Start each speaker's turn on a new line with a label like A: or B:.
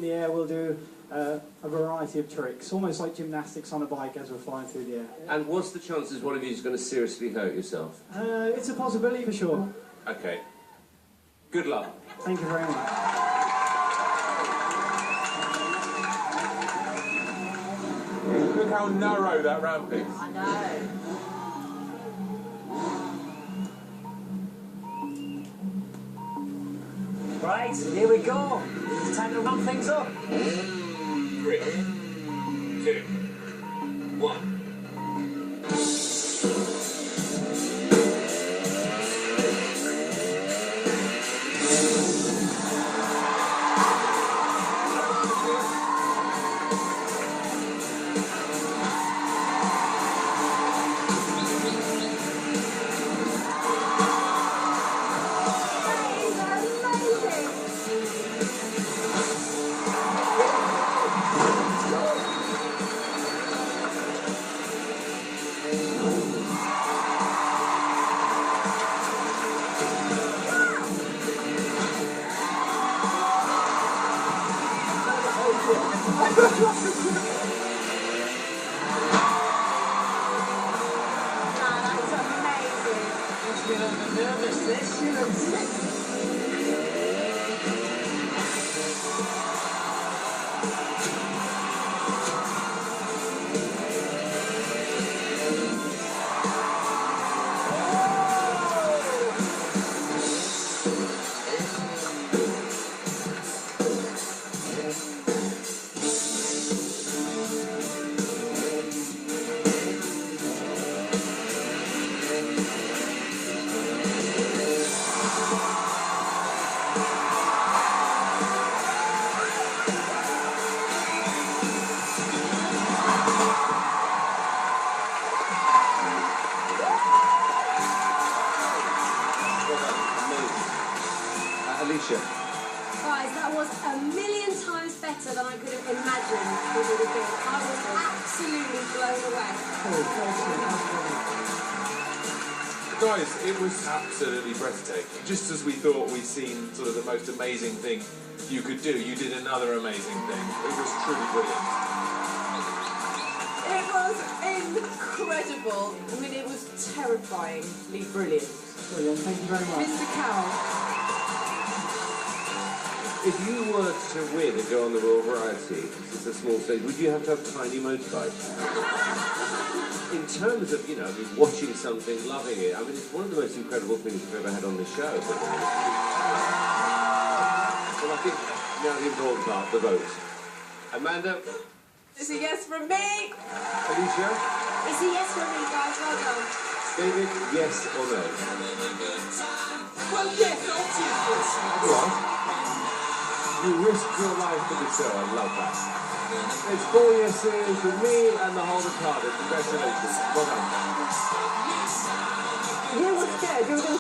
A: the air, we'll do a variety of tricks, almost like gymnastics on a bike as we're flying through the air.
B: And what's the chances one of you is going to seriously hurt yourself?
A: It's a possibility for sure.
B: Okay. Good luck.
A: Thank you very much.
C: Look how narrow that ramp is.
D: I know.
E: Right, here we go. It's time to ramp things up.
B: 3, 2, 1. Alicia.
D: Guys, that was a million times better than I could have imagined it would have been. I was absolutely blown away.
C: Guys, it was absolutely breathtaking. Just as we thought we'd seen sort of the most amazing thing you could do, you did another amazing thing. It was truly brilliant.
F: It was incredible. I mean, it was terrifyingly brilliant.
A: Brilliant, thank you very much.
F: Mr. Cowell.
B: If you were to win and go on the Royal Variety, it's a small stage, would you have to have a tiny motorbike? In terms of, watching something, loving it, I mean, it's one of the most incredible things we've ever had on the show. Well, I think now the important part, the vote. Amanda?
F: It's a yes from me.
B: Alicia?
D: It's a yes from me, guys. Well done.
B: David, yes or no?
F: Well, yes, obviously.
B: Right. You risked your life for the show, I love that. It's 4 yeses with me and the whole of Cardiff. Congratulations. Well done.
F: You were scared. You were going to